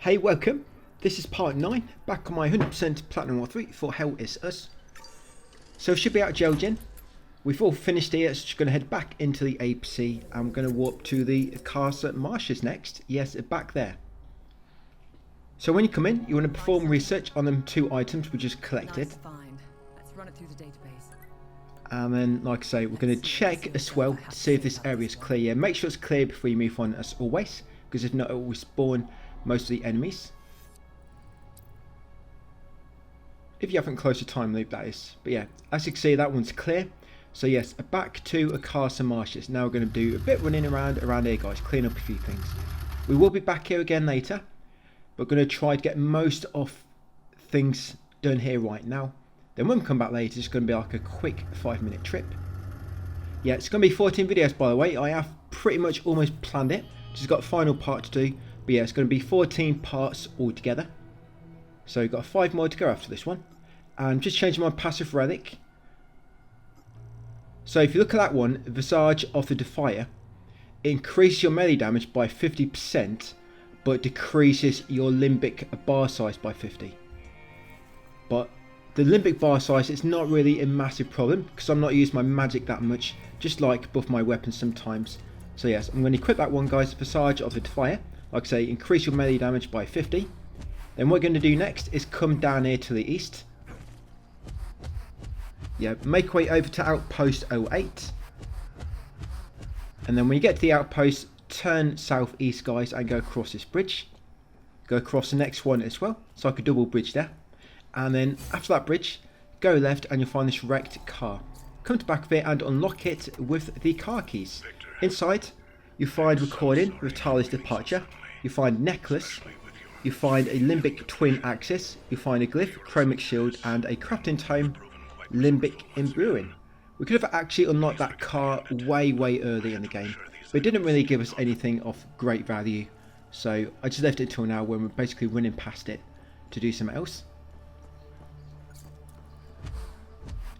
Hey, welcome. This is part 9, back on my 100% Platinum walkthrough for Hellisus. So we should be out of Georgian. We've all finished here, so just going to head back into the abbey. I'm going to walk to the castle marshes next. Yes, back there. So when you come in, you want to perform research on them 2 items we just collected. Nice find. Let's run it through the database. And then, like I say, we're going to check as well to see if this area is clear. Yeah, make sure it's clear before you move on as always, because if not, it will spawn most of the enemies. If you haven't closed a time loop, that is. But yeah, as you can see, that one's clear. So yes, back to a castle marshes. Now we're going to do a bit running around here, guys, clean up a few things. We will be back here again later. We're going to try to get most of things done here right now. Then when we come back later, it's going to be like a quick 5-minute trip. Yeah, it's going to be 14 videos, by the way. I have pretty much almost planned it. Just got a final part to do. But yeah, it's going to be 14 parts altogether. So we've got 5 more to go after this one. And just changing my passive relic. So if you look at that one, Visage of the Defier, it increases your melee damage by 50%, but decreases your limbic bar size by 50. But the limbic bar size is not really a massive problem, because I'm not using my magic that much, just like buff my weapons sometimes. So yes, I'm going to equip that one, guys, Visage of the Defier. Like I say, increase your melee damage by 50. Then what we're going to do next is come down here to the east. Yeah, make way over to outpost 08. And then when you get to the outpost, turn southeast, guys, and go across this bridge. Go across the next one as well. So like a double bridge there. And then after that bridge, go left and you'll find this wrecked car. Come to the back of it and unlock it with the car keys. Inside, you find recording with Tali's departure. You find necklace. You find a limbic twin axis. You find a glyph, chromic shield, and a crafting tome, limbic imbuing. We could have actually unlocked that car way early in the game, but it didn't really give us anything of great value. So I just left it till now when we're basically running past it to do something else.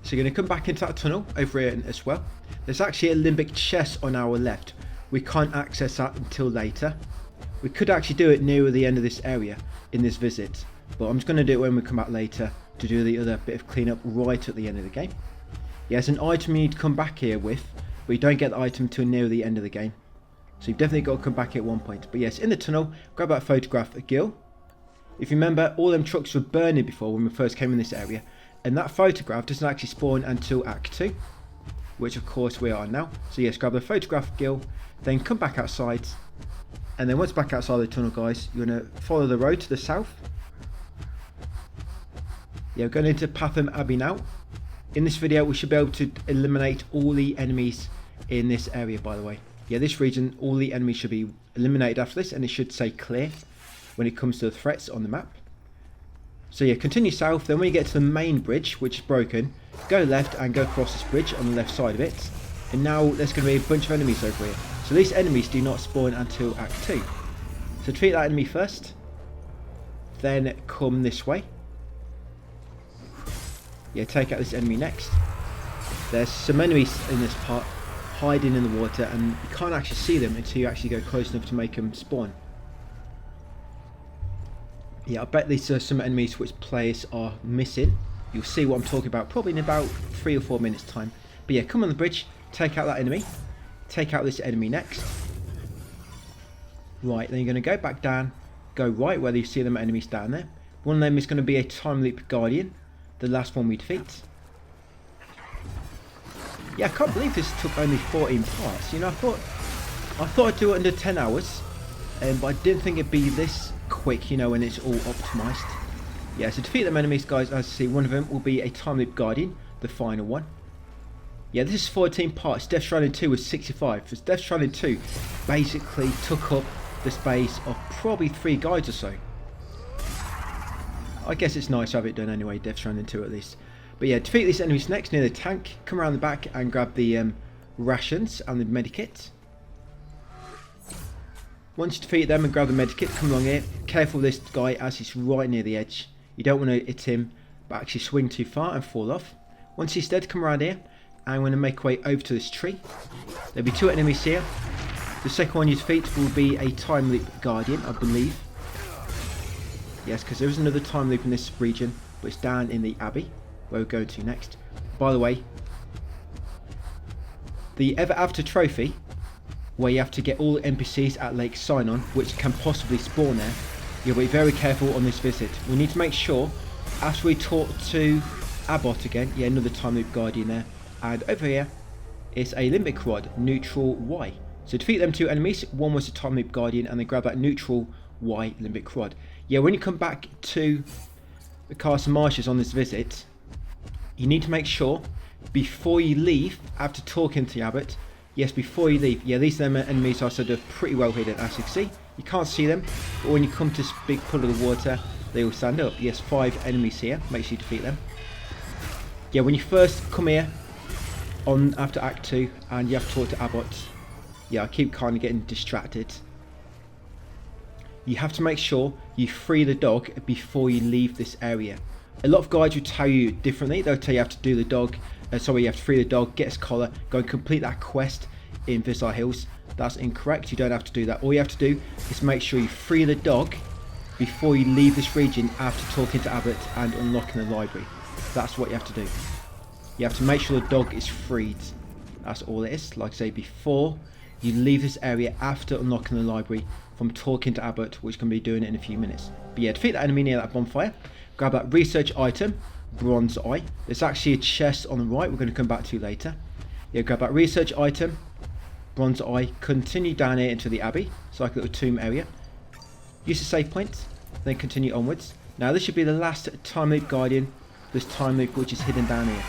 So you're going to come back into that tunnel over here as well. There's actually a limbic chest on our left. We can't access that until later. We could actually do it near the end of this area in this visit, but I'm just going to do it when we come back later to do the other bit of cleanup right at the end of the game. Yeah, it's an item you need to come back here with, but you don't get the item till near the end of the game. So you've definitely got to come back here at one point. But yes, in the tunnel, grab that photograph of Gil. If you remember, all them trucks were burning before when we first came in this area, and that photograph doesn't actually spawn until Act 2, which of course we are now. So yes, grab the photograph of Gil, then come back outside, and then once back outside the tunnel, guys, you're going to follow the road to the south. Yeah, we're going into Patham Abbey now. In this video, we should be able to eliminate all the enemies in this area, by the way. Yeah, this region, all the enemies should be eliminated after this, and it should say clear when it comes to the threats on the map. So yeah, continue south, then when you get to the main bridge, which is broken, go left and go across this bridge on the left side of it. And now there's going to be a bunch of enemies over here. So these enemies do not spawn until Act 2. So defeat that enemy first, then come this way. Yeah, take out this enemy next. There's some enemies in this part hiding in the water, and you can't actually see them until you actually go close enough to make them spawn. Yeah, I bet these are some enemies which players are missing. You'll see what I'm talking about probably in about 3 or 4 minutes time. But yeah, come on the bridge, take out that enemy. Take out this enemy next. Right, then you're going to go back down, go right where you see them enemies down there. One of them is going to be a time loop guardian, the last one we defeat. Yeah, I can't believe this took only 14 parts. You know, I thought I'd do it under 10 hours, but I didn't think it'd be this quick, you know, when it's all optimized. Yeah, so defeat them enemies, guys. As you see, one of them will be a time loop guardian, the final one. Yeah, this is 14 parts. Death Stranding 2 was 65. Because Death Stranding 2 basically took up the space of probably 3 guides or so. I guess it's nice to have it done anyway, Death Stranding 2 at least. But yeah, defeat these enemies next near the tank. Come around the back and grab the rations and the medikit. Once you defeat them and grab the medikit, come along here. Careful of this guy as he's right near the edge. You don't want to hit him, but actually swing too far and fall off. Once he's dead, come around here. I'm going to make way over to this tree. There'll be 2 enemies here. The second one you defeat will be a time loop guardian, I believe. Yes, because there is another time loop in this region, but it's down in the abbey, where we're going to next. By the way, the Ever After trophy, where you have to get all the NPCs at Lake Sinon, which can possibly spawn there, you'll be very careful on this visit. We need to make sure, after we talk to Abbott again, yeah, another time loop guardian there, and over here, it's a limbic rod, neutral Y. So defeat them 2 enemies, one was a time loop guardian, and then grab that neutral Y limbic rod. Yeah, when you come back to the castle marshes on this visit, you need to make sure before you leave, after talking to Abbott, yes, before you leave, yeah, these enemies are sort of pretty well hidden, as you can see. You can't see them, but when you come to this big pool of the water, they all stand up. Yes, 5 enemies here, make sure you defeat them. Yeah, when you first come here, on after Act 2, and you have to talk to Abbott, yeah, I keep kind of getting distracted. You have to make sure you free the dog before you leave this area. A lot of guides will tell you differently. They'll tell you have to do the dog, you have to free the dog, get his collar, go and complete that quest in Visar Hills. That's incorrect. You don't have to do that. All you have to do is make sure you free the dog before you leave this region after talking to Abbott and unlocking the library. That's what you have to do. You have to make sure the dog is freed. That's all it is. Like I say, before you leave this area after unlocking the library from talking to Abbott, which can be doing it in a few minutes. But yeah, defeat that enemy near that bonfire. Grab that research item, bronze eye. There's actually a chest on the right we're going to come back to later. Yeah, grab that research item, bronze eye, continue down here into the abbey. It's like a little tomb area. Use the save point, then continue onwards. Now this should be the last time loop guardian, this time loop which is hidden down here.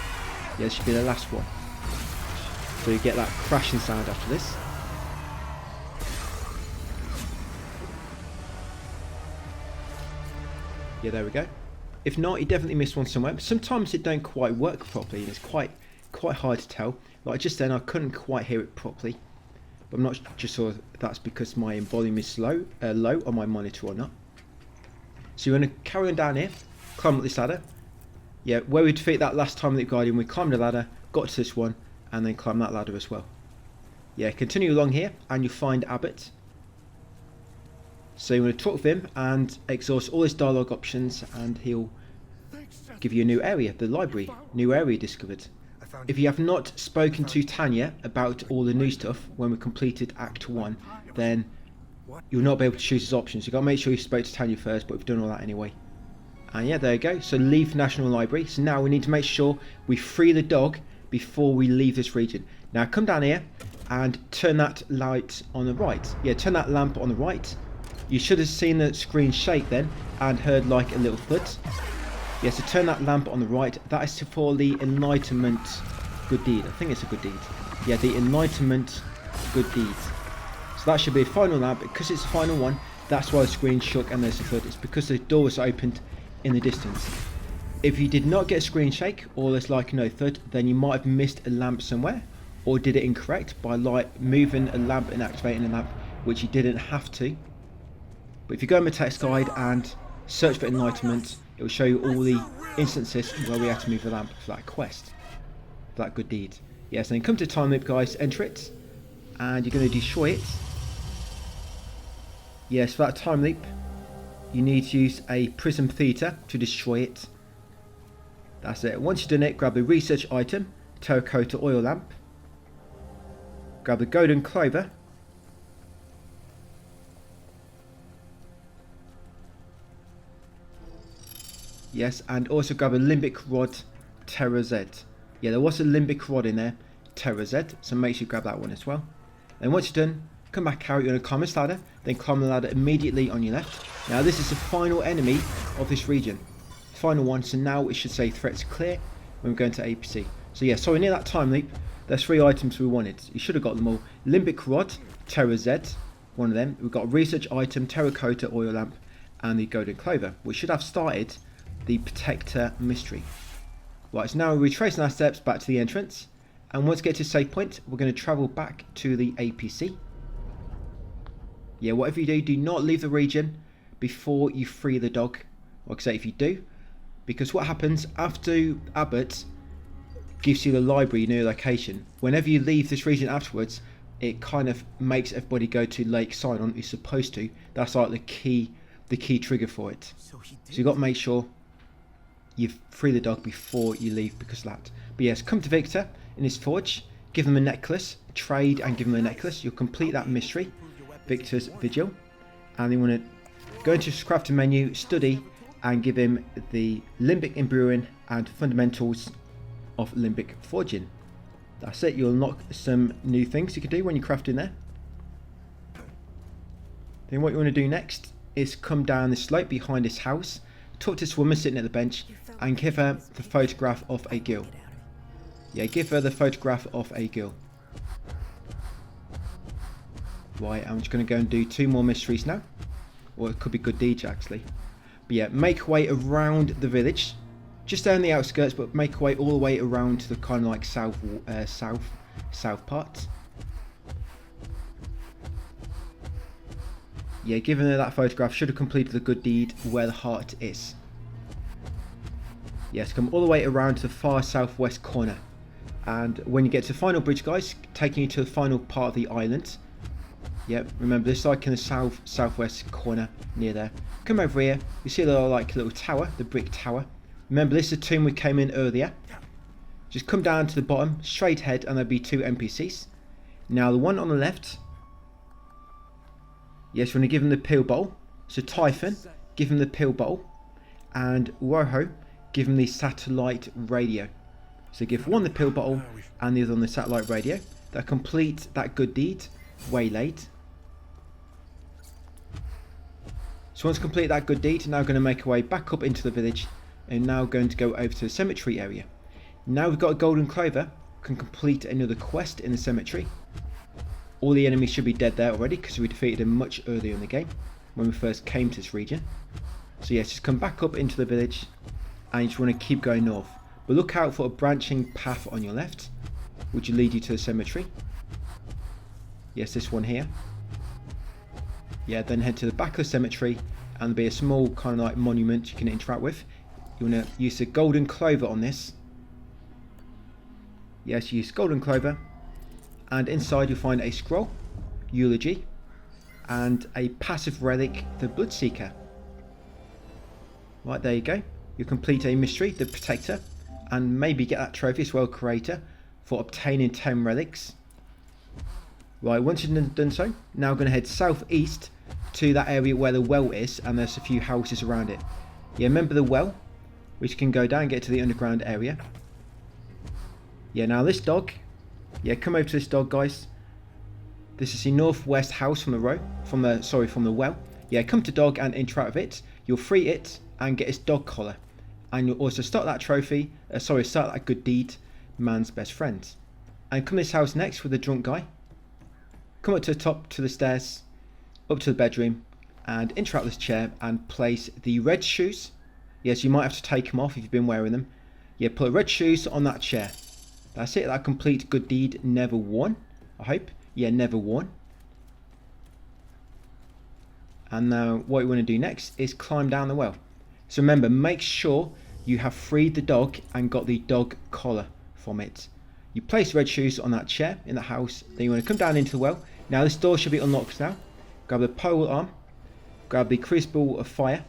Yeah, this should be the last one. So you get that crashing sound after this. Yeah, there we go. If not, you definitely missed one somewhere. Sometimes it don't quite work properly, and it's quite hard to tell. Like just then, I couldn't quite hear it properly. But I'm not just sure if that's because my volume is low on my monitor or not. So you're going to carry on down here, climb up this ladder. Yeah, where we defeat that last time loop guardian, we climbed the ladder, got to this one, and then climb that ladder as well. Yeah, continue along here, and you'll find Abbott. So you want to talk with him and exhaust all his dialogue options, and he'll give you a new area, the library, new area discovered. If you have not spoken to Tanya about all the new stuff when we completed Act 1, then you'll not be able to choose his options. You've got to make sure you spoke to Tanya first, but we've done all that anyway. And yeah, there you go. So leave National Library. So now we need to make sure we free the dog before we leave this region. Now come down here and turn that light on the right. Yeah, turn that lamp on the right. You should have seen the screen shake then and heard like a little thud. Yeah, so turn that lamp on the right. That is for the Enlightenment good deed. I think it's a good deed. Yeah, the Enlightenment good deed. So that should be a final lamp. Because it's the final one, that's why the screen shook and there's a thud. It's because the door was opened in the distance. If you did not get a screen shake or there's like no thud, then you might have missed a lamp somewhere or did it incorrect by like moving a lamp and activating a lamp, which you didn't have to. But if you go in the text guide and search for Enlightenment, it will show you all the instances where we have to move the lamp for that quest, for that good deed. Yes, then come to time loop, guys, enter it, and you're going to destroy it. Yes, for that time loop, you need to use a prism theatre to destroy it. That's it. Once you've done it, grab the research item, terracotta oil lamp, grab the golden clover, yes, and also grab a limbic rod, Terra Z. Yeah, there was a limbic rod in there, Terra Z, so make sure you grab that one as well. And once you're done, come back out, you're going to climb this ladder, then climb the ladder immediately on your left. Now this is the final enemy of this region. Final one, so now it should say threats clear when we're going to APC. So yeah, so we're near that time loop. There's 3 items we wanted. You should have got them all. Limbic rod, Terra Z, one of them. We've got a research item, terracotta oil lamp, and the golden clover. We should have started the protector mystery. Right, so now we're retracing our steps back to the entrance, and once we get to save point, we're going to travel back to the APC. Yeah, whatever you do, do not leave the region before you free the dog. Like I say, if you do, because what happens after Abbott gives you the library near location, whenever you leave this region afterwards, it kind of makes everybody go to Lake Sinon, who's supposed to. That's like the key the key trigger for it. So you've got to make sure you free the dog before you leave because of that. But yes, come to Victor in his forge, give him a necklace, trade and give him a necklace. You'll complete that mystery, Victor's Vigil. And you want to go into his crafting menu, study, and give him the limbic imbuing and fundamentals of limbic forging. That's it. You'll unlock some new things you can do when you're crafting there. Then what you want to do next is come down the slope behind this house, talk to this woman sitting at the bench, and give her the photograph of a girl. Yeah, give her the photograph of a girl. Right, I'm just going to go and do 2 more mysteries now. Or it could be good deeds actually. But yeah, make your way around the village. Just down the outskirts, but make your way all the way around to the kind of like south part. Yeah, giving her that photograph should have completed the good deed where the heart is. Yes, come all the way around to the far southwest corner. And when you get to the final bridge, guys, taking you to the final part of the island. Yep, remember this is like in the southwest corner near there. Come over here, you see a little tower, the brick tower. Remember this is the tomb we came in earlier. Just come down to the bottom, straight ahead, and there'll be 2 NPCs. Now the one on the left, yes, we're going to give him the pill bowl. So Typhon, give him the pill bowl. And Rojo, give him the satellite radio. So give one the pill bottle and the other on the satellite radio. That complete that good deed, waylaid. So once complete that good deed, now going to make our way back up into the village and now going to go over to the cemetery area. Now we've got a golden clover, can complete another quest in the cemetery. All the enemies should be dead there already because we defeated them much earlier in the game when we first came to this region. So yes, just come back up into the village and you just want to keep going north. But look out for a branching path on your left, which will lead you to the cemetery. Yes, this one here. Yeah, then head to the back of the cemetery and there'll be a small kind of like monument you can interact with. You want to use the golden clover on this. Yes, use golden clover. And inside you'll find a scroll, eulogy, and a passive relic, the Bloodseeker. Right, there you go. You complete a mystery, the Protector, and maybe get that trophy as well, Creator, for obtaining 10 relics. Right, once you've done so, now we're going to head southeast to that area where the well is, and there's a few houses around it. Yeah, remember the well, which can go down and get to the underground area. Yeah, now this dog, yeah, come over to this dog, guys. This is the northwest house from the well. Yeah, come to dog and interact with it. You'll free it and get its dog collar. And you'll also start that trophy, start that good deed, man's best friend. And come to this house next with the drunk guy. Come up to the top, to the stairs, up to the bedroom, and interact with this chair and place the red shoes. Yes, you might have to take them off if you've been wearing them. Yeah, put red shoes on that chair. That's it, that complete good deed, never won, I hope. Yeah, never won. And now what you want to do next is climb down the well. So remember, make sure you have freed the dog and got the dog collar from it. You place red shoes on that chair in the house, then you want to come down into the well. Now this door should be unlocked now. Grab the pole arm, grab the crucible of fire,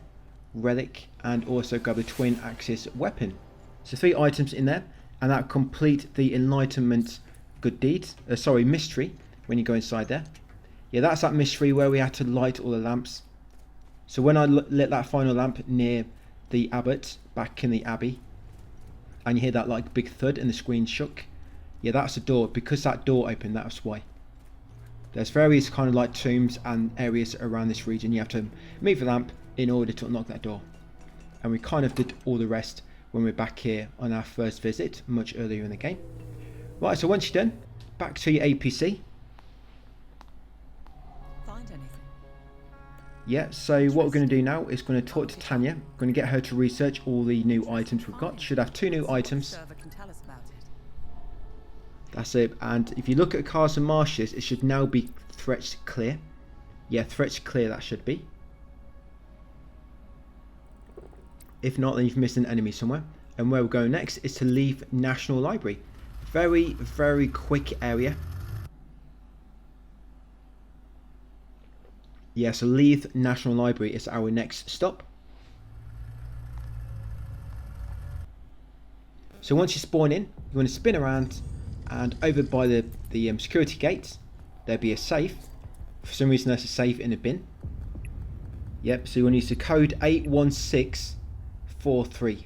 relic, and also grab the twin axis weapon. So 3 items in there, and that complete the enlightenment good deed, mystery, when you go inside there. Yeah, that's that mystery where we had to light all the lamps. So when I lit that final lamp near the abbot, back in the abbey, and you hear that like big thud and the screen shook, yeah, that's the door. Because that door opened, that's why. There's various kind of like tombs and areas around this region. You have to move the lamp in order to unlock that door. And we kind of did all the rest when we're back here on our first visit, much earlier in the game. Right, so once you're done, back to your APC. Find anything? Yeah, so what we're going to do now is going to talk to Tanya. We're going to get her to research all the new items we've got. Should have 2 new items. Server can tell us about it. That's it. And if you look at cars and marshes, it should now be threats clear. Yeah, threats clear, that should be. If not, then you've missed an enemy somewhere. And where we're going next is to leave National Library. Very, very quick area. Yeah, so Leith National Library is our next stop. So once you spawn in, you want to spin around, and over by the security gates, there'll be a safe. For some reason there's a safe in a bin. Yep, so you want to use the code 81643.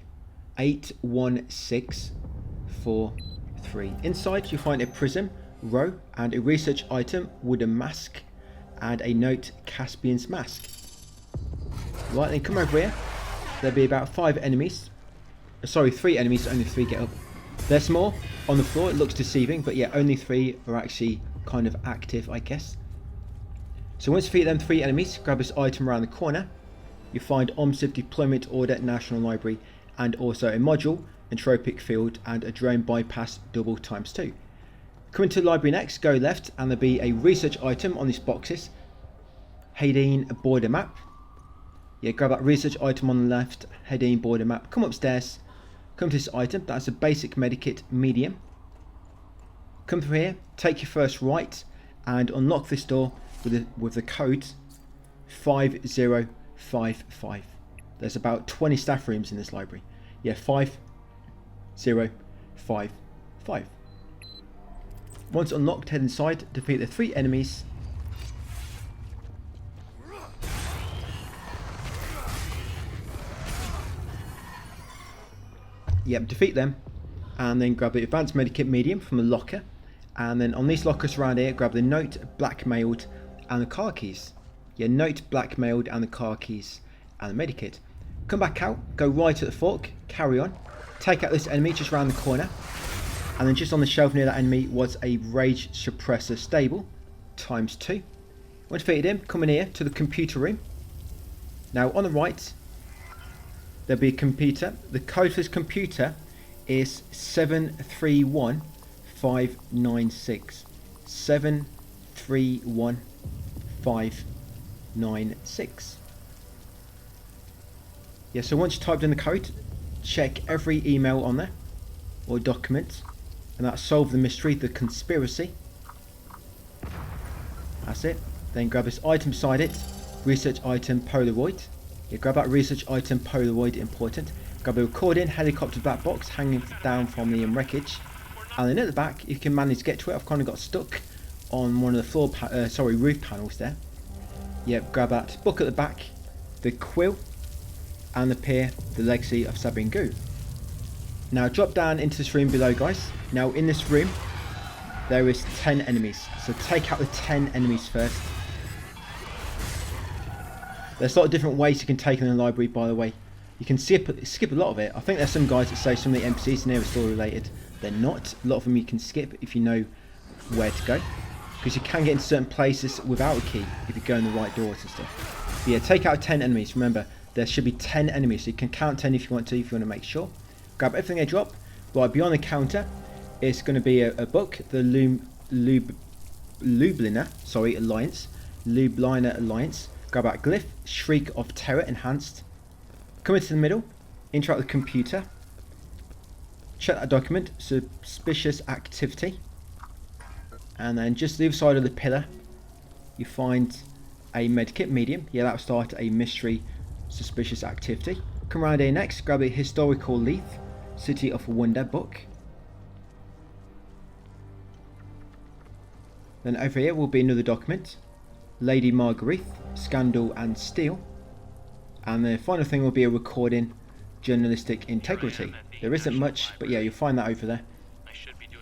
81643. Inside you'll find a prism, row, and a research item, wooden mask, and a note, Caspian's mask. Right, then come over here. There'll be about 5 enemies. Sorry, 3 enemies, only 3 get up. There's more on the floor, it looks deceiving, but yeah, only 3 are actually kind of active, I guess. So once you defeat them 3 enemies, grab this item around the corner. You find OMSIV Deployment Order National Library, and also a module, entropic field, and a drone bypass double ×2. Come into the library next, go left, and there'll be a research item on these boxes. Hedine border map. Yeah, grab that research item on the left, Hedine border map. Come upstairs, come to this item, that's a basic medikit medium. Come through here, take your first right, and unlock this door with the code 5055. There's about 20 staff rooms in this library. Yeah, 5055. Once unlocked, head inside, defeat the 3 enemies. Yep, defeat them, and then grab the advanced medikit medium from the locker, and then on these lockers around here, grab the note, blackmailed, and the car keys. Yeah, note, blackmailed, and the car keys, and the medikit. Come back out, go right at the fork, carry on, take out this enemy just around the corner, and then just on the shelf near that enemy was a rage suppressor stable, ×2. Once defeated him, come in here to the computer room. Now on the right, there'll be a computer. The code for this computer is 731596. 731596. Yeah, so once you typed in the code, check every email on there or document, and that solved the mystery, the conspiracy. That's it. Then grab this item beside it, research item Polaroid. Yeah, grab that research item Polaroid, important. Grab the recording helicopter black box hanging down from the wreckage, and then at the back, if you can manage to get to it, I've kind of got stuck on one of the roof panels there. Yep, grab that book at the back, the quill, and the pier, the legacy of Sabine Goo. Now drop down into this room below, guys. Now in this room there is 10 enemies, so take out the 10 enemies first. There's a lot of different ways you can take in the library, by the way. You can skip a lot of it. I think there's some guys that say some of the NPCs in here are story related. They're not. A lot of them you can skip if you know where to go, because you can get into certain places without a key if you go in the right doors and stuff. But yeah, take out 10 enemies. Remember, there should be 10 enemies, so you can count 10 if you want to make sure. Grab everything they drop. Right beyond the counter, it's going to be a book, the Lubliner Alliance. Grab that glyph, Shriek of Terror enhanced. Come into the middle, interact with the computer. Check that document, suspicious activity. And then just the other side of the pillar, you find a medkit medium. Yeah, that'll start a mystery suspicious activity. Come around here next, grab a historical Leith, City of Wonder book. Then over here will be another document, Lady Marguerite, Scandal and Steel. And the final thing will be a recording, Journalistic Integrity. There isn't much, but yeah, you'll find that over there.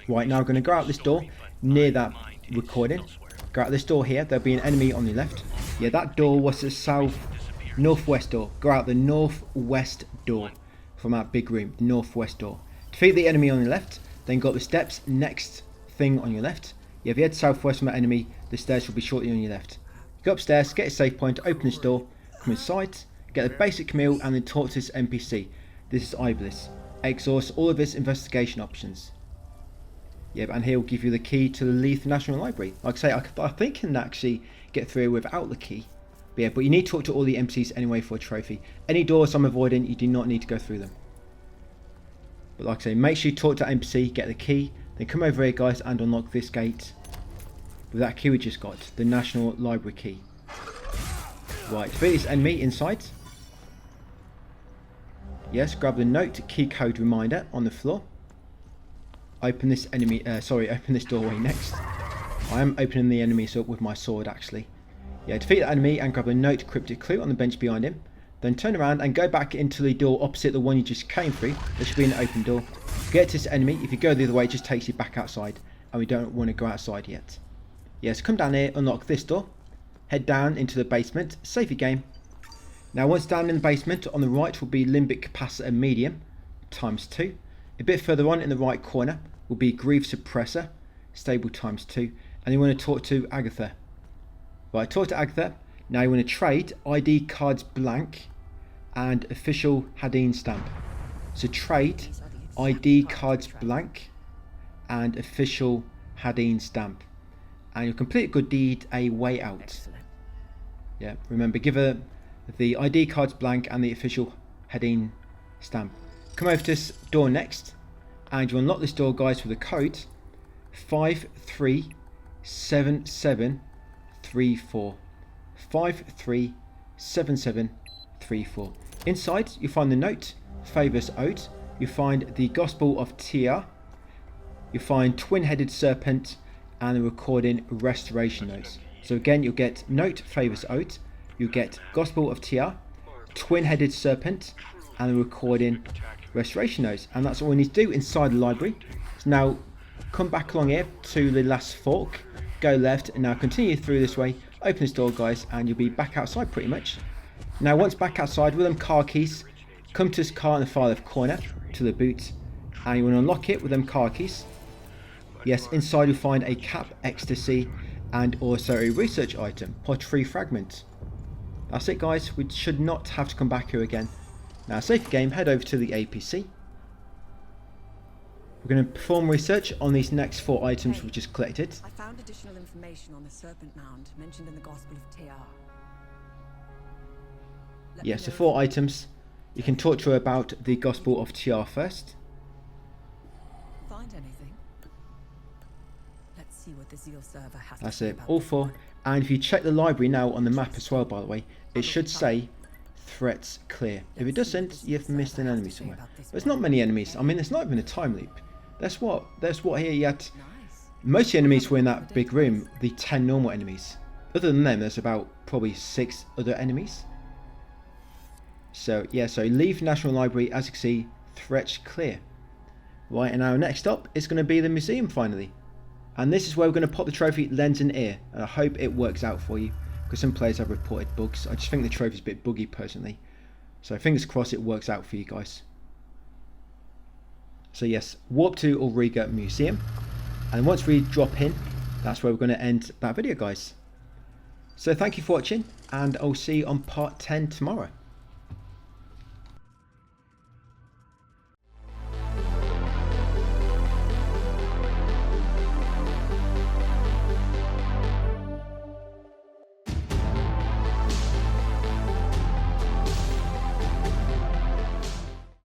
Right, now I'm going to go out this door near that recording. Go out this door here, there'll be an enemy on the left. Yeah, that door was the northwest door. Go out the northwest door from that big room, northwest door. Defeat the enemy on the left, then go up the steps, next thing on your left. Yeah, if you head southwest from that enemy, the stairs will be shortly on your left. Go upstairs, get a safe point, open this door, come inside, get a basic meal, and then talk to this NPC. This is Iblis. Exhaust all of his investigation options. Yep, and he'll give you the key to the Leith National Library. Like I say, I think I can actually get through without the key. But yeah, but you need to talk to all the NPCs anyway for a trophy. Any doors I'm avoiding, you do not need to go through them. But like I say, make sure you talk to that NPC, get the key, then come over here, guys, and unlock this gate with that key we just got, the National Library key. Right, defeat this enemy inside. Yes, grab the note, key code reminder on the floor. Open this enemy, open this doorway next. I am opening the enemies up with my sword actually. Yeah, defeat the enemy and grab a note cryptic clue on the bench behind him. Then turn around and go back into the door opposite the one you just came through. There should be an open door. Get to this enemy. If you go the other way, it just takes you back outside. And we don't want to go outside yet. Yes, come down here, unlock this door. Head down into the basement. Save your game. Now once down in the basement, on the right will be limbic capacitor medium, ×2. A bit further on in the right corner will be grief suppressor, stable ×2. And you want to talk to Agatha. Right, talk to Agatha. Now you want to trade ID cards blank and official Hadeen stamp. So trade ID cards blank and official Hadeen stamp. And you'll complete a good deed a way out. Excellent. Yeah, remember, give her the ID cards blank and the official Hadeen stamp. Come over to this door next. And you unlock this door, guys, with a code 537734. 537734. Inside you find the note, Favours Ode. You find the Gospel of Tia. You find Twin-Headed Serpent and the recording Restoration Notes. So again, you'll get note, Favours Ode. You get Gospel of Tia, Twin-Headed Serpent and the recording Restoration Notes. And that's all we need to do inside the library. So now come back along here to the last fork. Go left and now continue through this way. Open this door, guys, and you'll be back outside pretty much. Now once back outside with them car keys, come to this car in the far left corner to the boot and you want to unlock it with them car keys. Yes, inside you'll find a cap, ecstasy and also a research item, pottery fragment. That's it, guys. We should not have to come back here again. Now save the game, head over to the APC. We're going to perform research on these next 4 items we just collected. I found additional information on the serpent mound mentioned in the Gospel of Tia. Yeah, so 4 items. You can talk to her about the Gospel of Tia first. Find anything? Let's see what the Zeal server has That's to say it, about all this 4. one. And if you check the library now on the map as well, by the way, it should say threats clear. If it doesn't, you've missed an enemy somewhere. There's not many enemies. I mean, there's not even a time loop. That's what here you had. Nice. Most of the enemies were in that big room, the 10 normal enemies. Other than them, there's about probably 6 other enemies. So yeah, so leave National Library, as you can see, threats clear. Right, and now next up is going to be the museum finally. And this is where we're going to pop the trophy lens and ear. And I hope it works out for you, because some players have reported bugs. I just think the trophy's a bit buggy personally. So fingers crossed it works out for you guys. So yes, warp to Ulriga Museum. And once we drop in, that's where we're going to end that video, guys. So thank you for watching, and I'll see you on part 10 tomorrow.